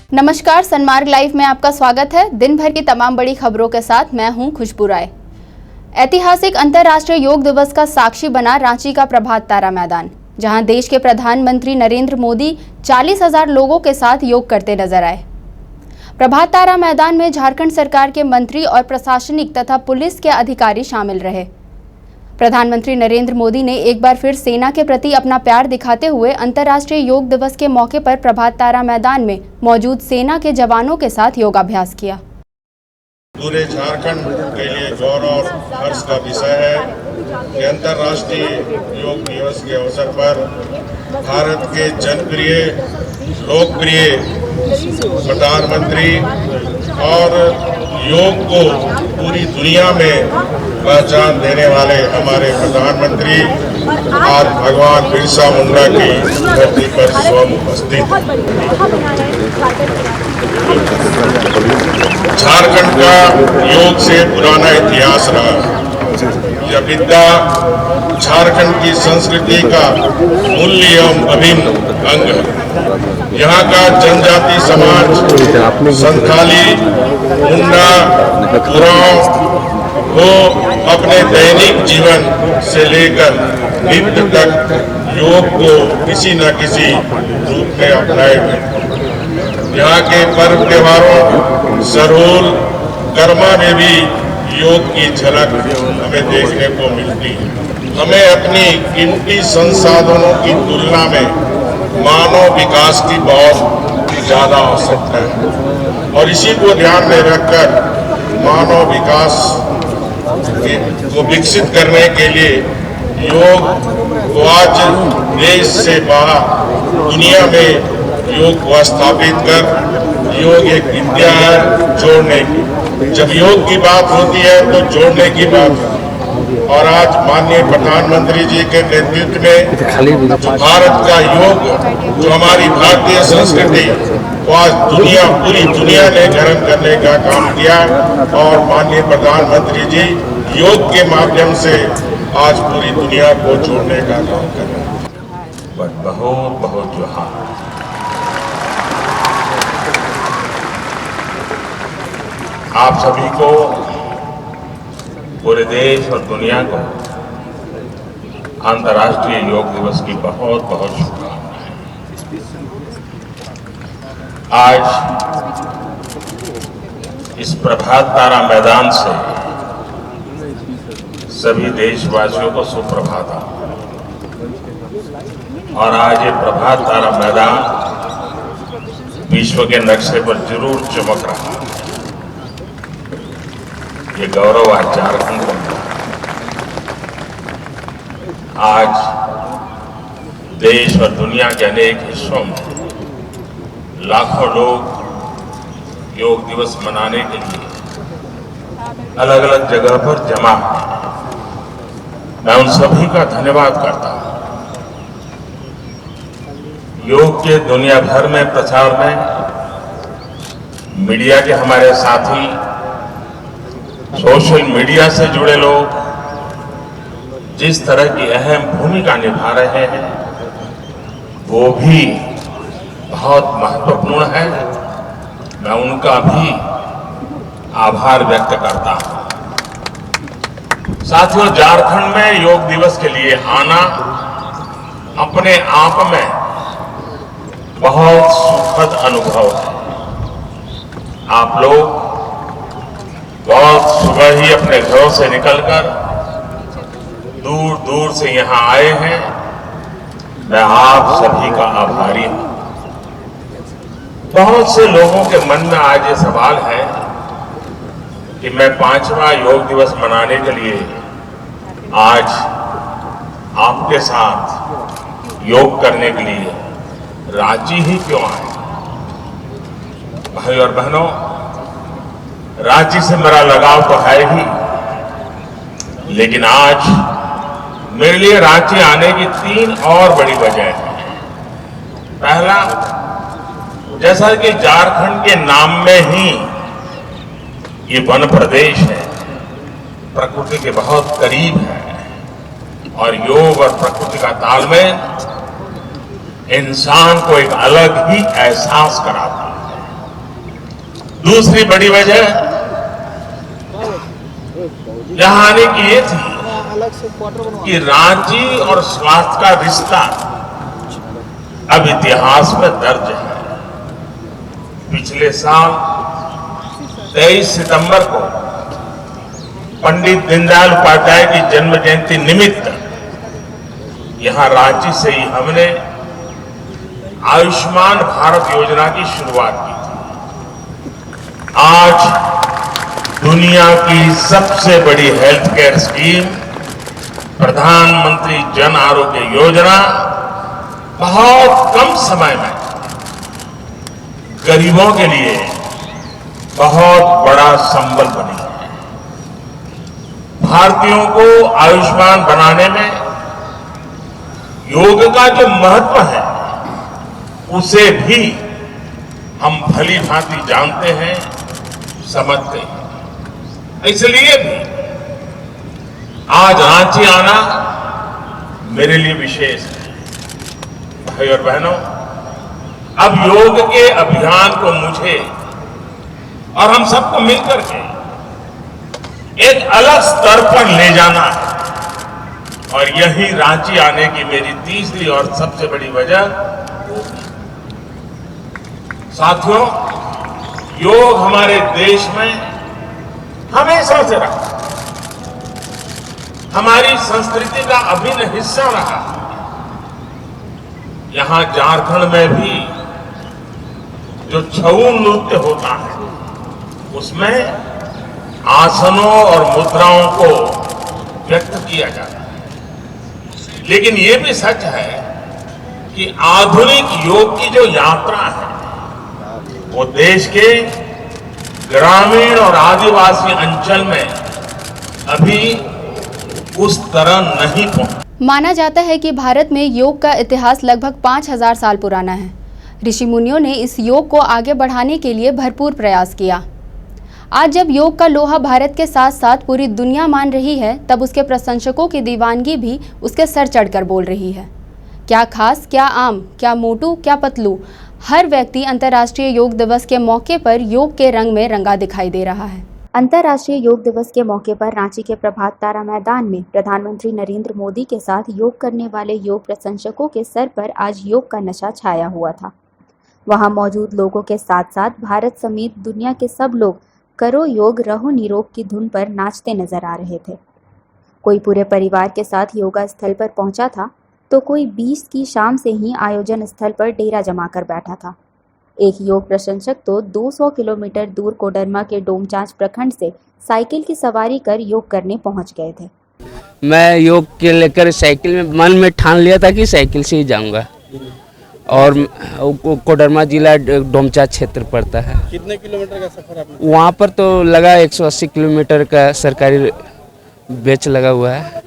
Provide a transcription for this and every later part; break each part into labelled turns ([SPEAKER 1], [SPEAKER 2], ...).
[SPEAKER 1] नमस्कार, सनमार्ग लाइव में आपका स्वागत है। दिन भर की तमाम बड़ी खबरों के साथ मैं हूं खुशबू राय। ऐतिहासिक अंतर्राष्ट्रीय योग दिवस का साक्षी बना रांची का प्रभात तारा मैदान, जहां देश के प्रधानमंत्री नरेंद्र मोदी 40,000 लोगों के साथ योग करते नजर आए। प्रभात तारा मैदान में झारखंड सरकार के मंत्री और प्रशासनिक तथा पुलिस के अधिकारी शामिल रहे। प्रधानमंत्री नरेंद्र मोदी ने एक बार फिर सेना के प्रति अपना प्यार दिखाते हुए अंतर्राष्ट्रीय योग दिवस के मौके पर प्रभात तारा मैदान में मौजूद सेना के जवानों के साथ योगाभ्यास किया।
[SPEAKER 2] पूरे झारखंड के लिए गौरव और हर्ष का विषय है कि अंतर्राष्ट्रीय योग दिवस के अवसर पर भारत के जनप्रिय लोकप्रिय प्रधानमंत्री और योग को पूरी दुनिया में पहचान देने वाले हमारे प्रधानमंत्री आज भगवान बिरसा मुंडा की धरती पर स्वयं उपस्थित। झारखंड का योग से पुराना इतिहास रहा। यह विद्या झारखंड की संस्कृति का मूल्य एवं अभिन्न अंग है। यहाँ का जनजाति समाज संथाली, मुंडा, उरांव को अपने दैनिक जीवन से लेकर नित्य तक योग को किसी न किसी रूप में अपनाए हुए। यहाँ के पर्व त्योहारों सरहुल कर्मा में भी योग की झलक हमें देखने को मिलती है। हमें अपनी कीमती संसाधनों की तुलना में मानव विकास की बहुत ज्यादा आवश्यकता है और इसी को ध्यान में रखकर मानव विकास को विकसित करने के लिए योग को आज देश से बाहर दुनिया में योग को स्थापित कर योग एक विद्या है जोड़ने की। जब योग की बात होती है तो जोड़ने की बात है और आज माननीय प्रधानमंत्री जी के नेतृत्व में जो भारत का योग, जो हमारी भारतीय संस्कृति को आज पूरी दुनिया ने ग्रहण करने का काम किया और माननीय प्रधानमंत्री जी योग के माध्यम से आज पूरी दुनिया को जोड़ने का काम कर रहे हैं। बहुत बहुत जोहार। आप सभी को, पूरे देश और दुनिया को अंतर्राष्ट्रीय योग दिवस की बहुत बहुत शुभकामनाएं। आज इस प्रभात तारा मैदान से सभी देशवासियों को सुप्रभात। और आज ये प्रभात तारा मैदान विश्व के नक्शे पर जरूर चमक रहा है। ये गौरव आज झारखंड का है। आज देश और दुनिया के अनेक हिस्सों में लाखों लोग योग दिवस मनाने के लिए अलग अलग जगह पर जमा हैं। मैं उन सभी का धन्यवाद करता हूं। योग के दुनिया भर में प्रचार में मीडिया के हमारे साथी, सोशल मीडिया से जुड़े लोग जिस तरह की अहम भूमिका निभा रहे हैं वो भी बहुत महत्वपूर्ण है। मैं उनका भी आभार व्यक्त करता हूं। साथियों, झारखंड में योग दिवस के लिए आना अपने आप में बहुत सुखद अनुभव है। आप लोग बहुत सुबह ही अपने घरों से निकलकर दूर दूर से यहां आए हैं। मैं आप सभी का आभारी हूं। बहुत से लोगों के मन में आज ये सवाल है कि मैं 5वां योग दिवस मनाने के लिए आज आपके साथ योग करने के लिए रांची ही क्यों आए। भाई और बहनों, रांची से मेरा लगाव तो है ही, लेकिन आज मेरे लिए रांची आने की 3 और बड़ी वजह है। पहला, जैसा कि झारखंड के नाम में ही ये वन प्रदेश है, प्रकृति के बहुत करीब है और योग और प्रकृति का तालमेल इंसान को एक अलग ही एहसास कराता है। दूसरी बड़ी वजह यहां आने की ये थी कि रांची और स्वास्थ्य का रिश्ता अब इतिहास में दर्ज है। पिछले साल 23 सितंबर को पंडित दीनदयाल उपाध्याय की जन्म जयंती निमित्त यहां रांची से ही हमने आयुष्मान भारत योजना की शुरुआत की थी। आज दुनिया की सबसे बड़ी हेल्थ केयर स्कीम प्रधानमंत्री जन आरोग्य योजना बहुत कम समय में गरीबों के लिए बहुत बड़ा संबल बनी है। भारतीयों को आयुष्मान बनाने में योग का जो महत्व है उसे भी हम भली भांति जानते हैं, समझते हैं। इसलिए भी आज रांची आना मेरे लिए विशेष है। भाई और बहनों, अब योग के अभियान को मुझे और हम सबको मिलकर के एक अलग स्तर पर ले जाना है, और यही रांची आने की मेरी तीसरी और सबसे बड़ी वजह होगी। साथियों, योग हमारे देश में हमेशा से रहा, हमारी संस्कृति का अभिन्न हिस्सा रहा। यहां झारखंड में भी जो छऊ नृत्य होता है उसमें आसनों और मुद्राओं को व्यक्त किया जाता है। लेकिन ये भी सच है कि आधुनिक योग की जो यात्रा है वो देश के ग्रामीण और आदिवासी अंचल में अभी उस तरह नहीं पहुंची।
[SPEAKER 1] माना जाता है कि भारत में योग का इतिहास लगभग 5000 साल पुराना है। ऋषि मुनियों ने इस योग को आगे बढ़ाने के लिए भरपूर प्रयास किया। आज जब योग का लोहा भारत के साथ साथ पूरी दुनिया मान रही है, तब उसके प्रशंसकों की दीवानगी भी उसके सर चढ़कर बोल रही है। क्या खास, क्या आम, क्या मोटू, क्या पतलू, हर व्यक्ति अंतर्राष्ट्रीय योग दिवस के मौके पर योग के रंग में रंगा दिखाई दे रहा है। अंतर्राष्ट्रीय योग दिवस के मौके पर रांची के प्रभात तारा मैदान में प्रधानमंत्री नरेंद्र मोदी के साथ योग करने वाले योग प्रशंसकों के सर पर आज योग का नशा छाया हुआ था। वहां मौजूद लोगों के साथ साथ भारत समेत दुनिया के सब लोग करो योग रहो निरोग की धुन पर नाचते नजर आ रहे थे। कोई पूरे परिवार के साथ योगा स्थल पर पहुंचा था, तो कोई 20 की शाम से ही आयोजन स्थल पर डेरा जमाकर बैठा था। एक योग प्रशंसक तो 200 किलोमीटर दूर कोडरमा के डोमचांच प्रखंड से साइकिल की सवारी कर योग करने पहुंच गए थे।
[SPEAKER 3] मैं योग के लेकर साइकिल में मन में ठान लिया था कि साइकिल से ही जाऊंगा, और कोडरमा जिला डोमचांच क्षेत्र पड़ता है।
[SPEAKER 4] कितने किलोमीटर का सफर आपने?
[SPEAKER 3] वहाँ पर तो लगा 180 किलोमीटर का सरकारी बेच लगा हुआ है,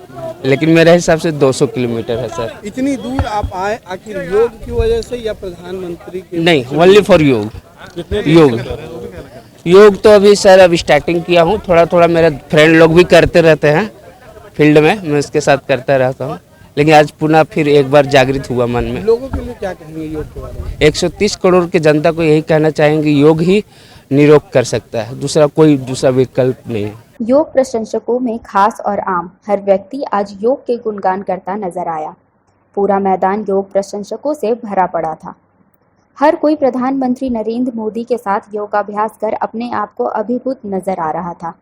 [SPEAKER 3] लेकिन मेरे हिसाब से 200 किलोमीटर है सर।
[SPEAKER 4] इतनी दूर आप आए आखिर योग की वजह से या प्रधानमंत्री के?
[SPEAKER 3] नहीं, ओनली फॉर योग। योग तो अभी सर अभी स्टार्टिंग किया हूँ, थोड़ा थोड़ा मेरे फ्रेंड लोग भी करते रहते हैं फील्ड में, मैं उसके साथ करता रहता हूँ, लेकिन आज पुनः फिर एक बार जागृत हुआ मन में।
[SPEAKER 4] लोगों के लिए क्या कहेंगे योग के बारे में?
[SPEAKER 3] 130 करोड़ की जनता को यही कहना चाहेंगे, योग ही निरोग कर सकता है, दूसरा विकल्प नहीं है।
[SPEAKER 1] योग प्रशंसकों में खास और आम हर व्यक्ति आज योग के गुणगान करता नजर आया। पूरा मैदान योग प्रशंसकों से भरा पड़ा था। हर कोई प्रधानमंत्री नरेंद्र मोदी के साथ योगाभ्यास कर अपने आप को अभिभूत नजर आ रहा था।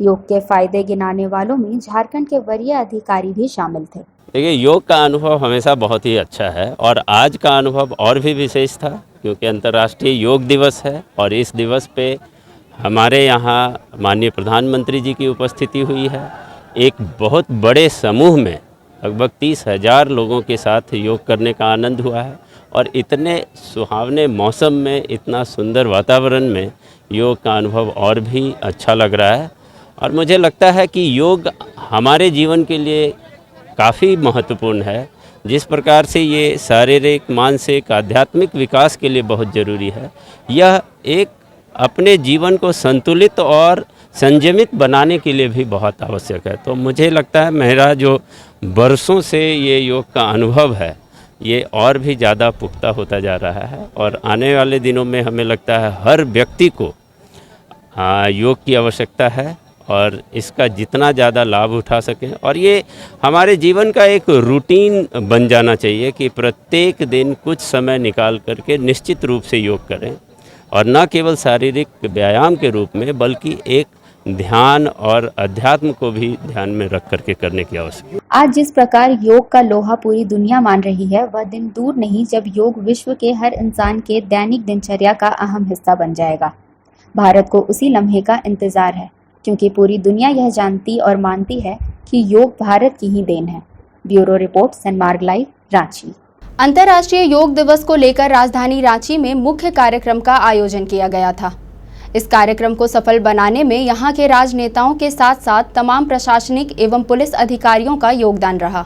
[SPEAKER 1] योग के फायदे गिनाने वालों में झारखंड के वरीय अधिकारी भी शामिल थे।
[SPEAKER 5] देखिए, योग का अनुभव हमेशा बहुत ही अच्छा है, और आज का अनुभव और भी विशेष था क्योंकि अंतर्राष्ट्रीय योग दिवस है, और इस दिवस पे हमारे यहाँ माननीय प्रधानमंत्री जी की उपस्थिति हुई है। एक बहुत बड़े समूह में लगभग 30,000 लोगों के साथ योग करने का आनंद हुआ है, और इतने सुहावने मौसम में, इतना सुंदर वातावरण में योग का अनुभव और भी अच्छा लग रहा है। और मुझे लगता है कि योग हमारे जीवन के लिए काफ़ी महत्वपूर्ण है। जिस प्रकार से ये शारीरिक, मानसिक, आध्यात्मिक विकास के लिए बहुत ज़रूरी है, यह एक अपने जीवन को संतुलित और संयमित बनाने के लिए भी बहुत आवश्यक है। तो मुझे लगता है मेरा जो बरसों से ये योग का अनुभव है, ये और भी ज़्यादा पुख्ता होता जा रहा है, और आने वाले दिनों में हमें लगता है हर व्यक्ति को योग की आवश्यकता है और इसका जितना ज़्यादा लाभ उठा सकें। और ये हमारे जीवन का एक रूटीन बन जाना चाहिए कि प्रत्येक दिन कुछ समय निकाल करके निश्चित रूप से योग करें, और न केवल शारीरिक व्यायाम के रूप में बल्कि एक ध्यान और अध्यात्म को भी ध्यान में रख करके करने की आवश्यकता है।
[SPEAKER 1] आज जिस प्रकार योग का लोहा पूरी दुनिया मान रही है, वह दिन दूर नहीं जब योग विश्व के हर इंसान के दैनिक दिनचर्या का अहम हिस्सा बन जाएगा। भारत को उसी लम्हे का इंतजार है, क्योंकि पूरी दुनिया यह जानती और मानती है कि योग भारत की ही देन है। Bureau report, Sanmarg live, Ranchi. अंतर्राष्ट्रीय योग दिवस को लेकर राजधानी रांची में मुख्य कार्यक्रम का आयोजन किया गया था। इस कार्यक्रम को सफल बनाने में यहां के राजनेताओं के साथ साथ तमाम प्रशासनिक एवं पुलिस अधिकारियों का योगदान रहा।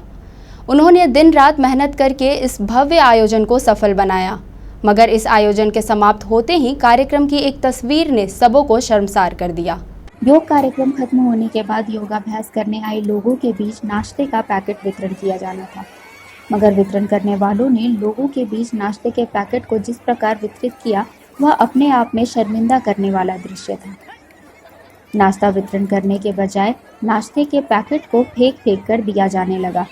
[SPEAKER 1] उन्होंने दिन रात मेहनत करके इस भव्य आयोजन को सफल बनाया, मगर इस आयोजन के समाप्त होते ही कार्यक्रम की एक तस्वीर ने सबों को शर्मसार कर दिया। योग कार्यक्रम खत्म होने के बाद योगाभ्यास करने आए लोगों के बीच नाश्ते का पैकेट वितरण किया जाना था, मगर वितरण करने वालों ने लोगों के बीच नाश्ते के पैकेट को जिस प्रकार वितरित किया, वह अपने आप में शर्मिंदा करने वाला दृश्य था। नाश्ता वितरण करने के बजाय नाश्ते के पैकेट को फेंक कर दिया जाने लगा,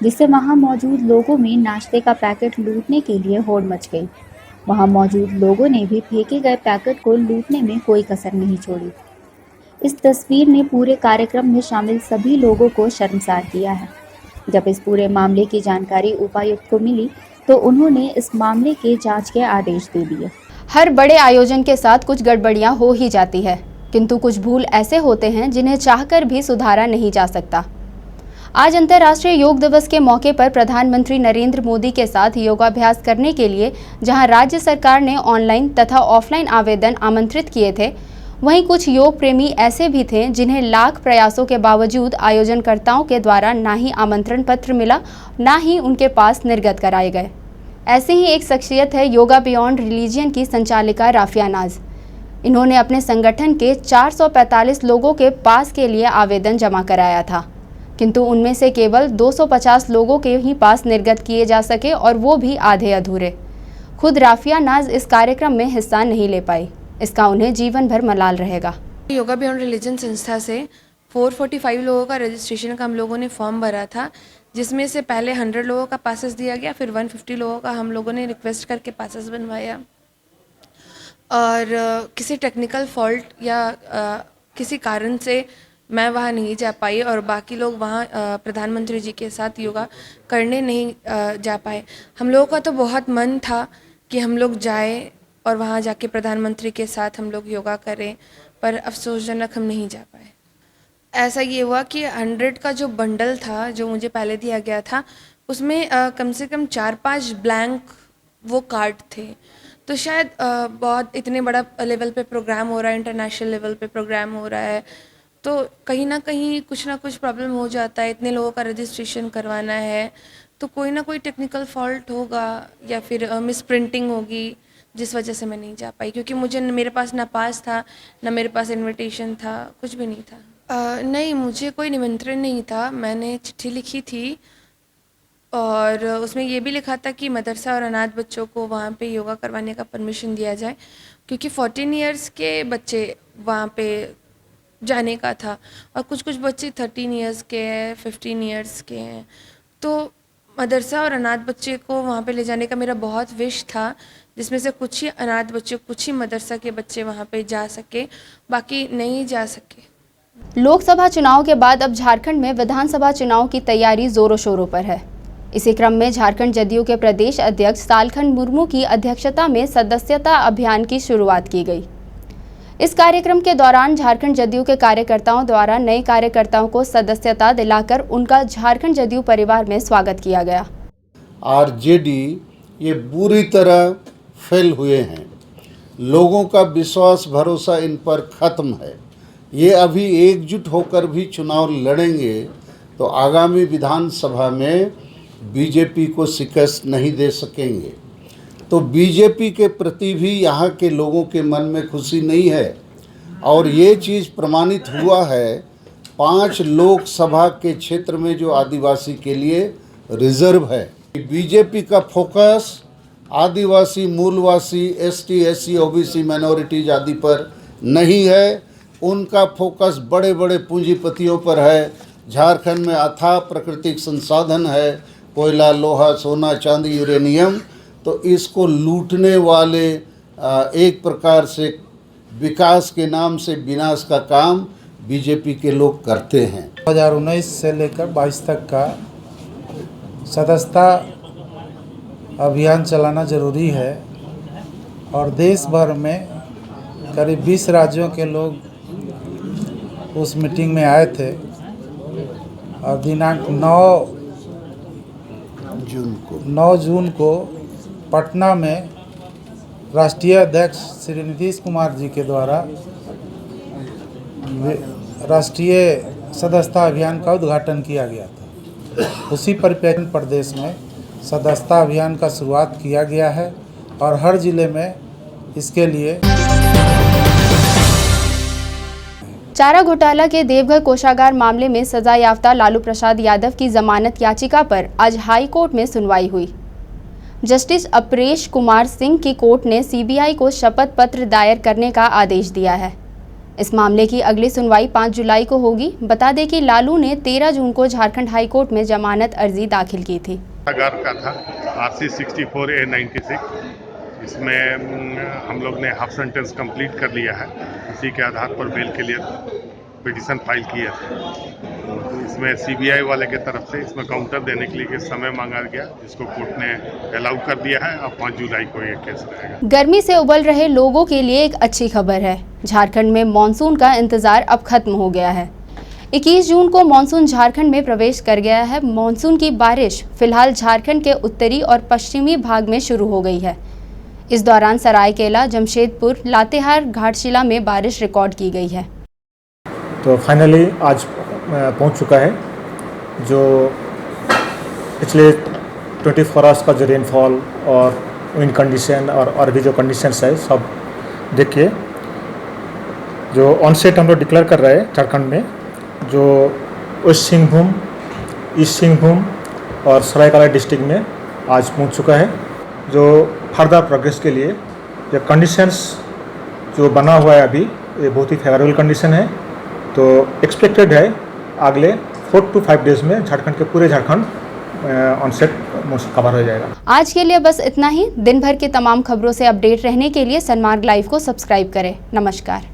[SPEAKER 1] जिससे वहां मौजूद लोगों में नाश्ते का पैकेट लूटने के लिए होड़ मच गई। वहां मौजूद लोगों ने भी फेंके गए पैकेट को लूटने में कोई कसर नहीं छोड़ी। इस तस्वीर ने पूरे कार्यक्रम में शामिल सभी लोगों को शर्मसार किया है। जब इस पूरे मामले की जानकारी उपायुक्त को मिली तो उन्होंने इस मामले के जांच के आदेश दे दिए। हर बड़े आयोजन के साथ कुछ गड़बड़ियां हो ही जाती है, किंतु कुछ भूल ऐसे होते हैं जिन्हें चाहकर भी सुधारा नहीं जा सकता। आज अंतर्राष्ट्रीय योग दिवस के मौके पर प्रधानमंत्री नरेंद्र मोदी के साथ योगाभ्यास करने के लिए जहां राज्य सरकार ने ऑनलाइन तथा ऑफलाइन आवेदन आमंत्रित किए थे, वहीं कुछ योग प्रेमी ऐसे भी थे जिन्हें लाख प्रयासों के बावजूद आयोजनकर्ताओं के द्वारा ना ही आमंत्रण पत्र मिला, ना ही उनके पास निर्गत कराए गए। ऐसे ही एक शख्सियत है योगा बियॉन्ड रिलीजियन की संचालिका राफिया नाज। इन्होंने अपने संगठन के 445 लोगों के पास के लिए आवेदन जमा कराया था, किंतु उनमें से केवल 250 लोगों के ही पास निर्गत किए जा सके, और वो भी आधे अधूरे। खुद राफिया नाज इस कार्यक्रम में हिस्सा नहीं ले पाई। इसका उन्हें जीवन भर मलाल रहेगा।
[SPEAKER 6] योगा बियॉन्ड रिलीजन संस्था से 445 लोगों का रजिस्ट्रेशन का हम लोगों ने फॉर्म भरा था, जिसमें से पहले 100 लोगों का पासेस दिया गया, फिर 150 लोगों का हम लोगों ने रिक्वेस्ट करके पासेस बनवाया। और किसी टेक्निकल फॉल्ट या किसी कारण से मैं वहाँ नहीं जा पाई और बाकी लोग वहाँ प्रधानमंत्री जी के साथ योगा करने नहीं जा पाए। हम लोगों का तो बहुत मन था कि हम लोग जाए और वहाँ जाके प्रधानमंत्री के साथ हम लोग योगा करें, पर अफसोसजनक हम नहीं जा पाए। ऐसा ये हुआ कि 100 का जो बंडल था जो मुझे पहले दिया गया था, उसमें कम से कम 4-5 ब्लैंक वो कार्ड थे। तो शायद बहुत इतने बड़ा लेवल पे प्रोग्राम हो रहा है, इंटरनेशनल लेवल पे प्रोग्राम हो रहा है, तो कहीं ना कहीं कुछ ना कुछ प्रॉब्लम हो जाता है। इतने लोगों का रजिस्ट्रेशन करवाना है तो कोई ना कोई टेक्निकल फॉल्ट होगा या फिर मिस प्रिंटिंग होगी, जिस वजह से मैं नहीं जा पाई। क्योंकि मुझे मेरे पास ना पास था, ना मेरे पास इनविटेशन था, कुछ भी नहीं था। नहीं, मुझे कोई निमंत्रण नहीं था। मैंने चिट्ठी लिखी थी और उसमें ये भी लिखा था कि मदरसा और अनाथ बच्चों को वहाँ पे योगा करवाने का परमिशन दिया जाए, क्योंकि 14 इयर्स के बच्चे वहाँ पे जाने का था और कुछ बच्चे 13 इयर्स के हैं, 15 इयर्स के हैं। तो मदरसा और अनाथ बच्चे को वहाँ पे ले जाने का मेरा बहुत विश था, जिसमें से कुछ ही अनाथ बच्चे, कुछ ही मदरसा के बच्चे वहाँ पे जा सके, बाकी नहीं जा सके।
[SPEAKER 1] लोकसभा चुनाव के बाद अब झारखंड में विधानसभा चुनाव की तैयारी जोरों शोरों पर है। इसी क्रम में झारखंड जदयू के प्रदेश अध्यक्ष सालखन मुर्मू की अध्यक्षता में सदस्यता अभियान की शुरुआत की गई। इस कार्यक्रम के दौरान झारखंड जदयू के कार्यकर्ताओं द्वारा नए कार्यकर्ताओं को सदस्यता दिलाकर उनका झारखंड जदयू परिवार में स्वागत किया गया।
[SPEAKER 7] आरजेडी ये बुरी तरह फेल हुए हैं। लोगों का विश्वास भरोसा इन पर खत्म है। ये अभी एकजुट होकर भी चुनाव लड़ेंगे तो आगामी विधानसभा में बीजेपी को शिकस्त नहीं दे सकेंगे। तो बीजेपी के प्रति भी यहाँ के लोगों के मन में खुशी नहीं है और ये चीज़ प्रमाणित हुआ है 5 लोकसभा के क्षेत्र में जो आदिवासी के लिए रिजर्व है। बीजेपी का फोकस आदिवासी, मूलवासी, एसटी, एससी, ओबीसी, माइनॉरिटीज आदि पर नहीं है। उनका फोकस बड़े बड़े पूंजीपतियों पर है। झारखंड में अथाह प्राकृतिक संसाधन है, कोयला, लोहा, सोना, चांदी, यूरेनियम। तो इसको लूटने वाले एक प्रकार से विकास के नाम से विनाश का काम बीजेपी के लोग करते हैं।
[SPEAKER 8] 2019 से लेकर 22 तक का सदस्यता अभियान चलाना ज़रूरी है और देश भर में करीब 20 राज्यों के लोग उस मीटिंग में आए थे और दिनांक 9 जून को पटना में राष्ट्रीय अध्यक्ष श्री नीतीश कुमार जी के द्वारा राष्ट्रीय सदस्यता अभियान का उद्घाटन किया गया था। उसी परिप्रेक्ष्य प्रदेश में सदस्यता अभियान का शुरुआत किया गया है और हर जिले में इसके लिए
[SPEAKER 1] चारा घोटाला के देवघर कोषागार मामले में सजा याफ्ता लालू प्रसाद यादव की जमानत याचिका पर आज हाई कोर्ट में सुनवाई हुई। जस्टिस अपरेश कुमार सिंह की कोर्ट ने सीबीआई को शपथ पत्र दायर करने का आदेश दिया है। इस मामले की अगली सुनवाई 5 जुलाई को होगी। बता दें कि लालू ने 13 जून को झारखंड हाई कोर्ट में जमानत अर्जी दाखिल की थी।
[SPEAKER 9] का था RC 64A96। इसमें हम लोग ने हाफ सेंटेंस कंप्लीट कर लिया है। इसी के आधार पर बेल के लिए पिटीशन फाइल किया था। तो इसमें सीबीआई वाले के तरफ से इसमें काउंटर देने के लिए समय मांगा गया, जिसको कोर्ट ने अलाउ कर दिया है। अब 5 जुलाई को ये केस रहेगा।
[SPEAKER 1] गर्मी से उबल रहे लोगों के लिए एक अच्छी खबर है। झारखंड में मानसून का इंतजार अब खत्म हो गया है। 21 जून को मानसून झारखंड में प्रवेश कर गया है। मानसून की बारिश फिलहाल झारखंड के उत्तरी और पश्चिमी भाग में शुरू हो गई है। इस दौरान सरायकेला, जमशेदपुर, लातेहार, घाटशिला में बारिश रिकॉर्ड की गई है।
[SPEAKER 10] तो फाइनली आज पहुंच चुका है। जो पिछले 24 आवर्स का जो रेनफॉल और विंड कंडीशन और भी जो कंडीशंस है सब देखिए, जो ऑनसेट हम लोग डिक्लेयर कर रहे हैं झारखंड में, जो वेस्ट सिंहभूम, ईस्ट सिंहभूम और सरायकेला डिस्ट्रिक्ट में आज पहुंच चुका है। जो फर्दर प्रोग्रेस के लिए जो कंडीशंस जो बना हुआ है अभी, ये बहुत ही फेवरेबल कंडीशन है। तो एक्सपेक्टेड है अगले 4 to 5 डेज में झारखंड के पूरे झारखंड ऑनसेट कवर हो जाएगा।
[SPEAKER 1] आज के लिए बस इतना ही। दिन भर की तमाम खबरों से अपडेट रहने के लिए सनमार्ग लाइव को सब्सक्राइब करें। नमस्कार।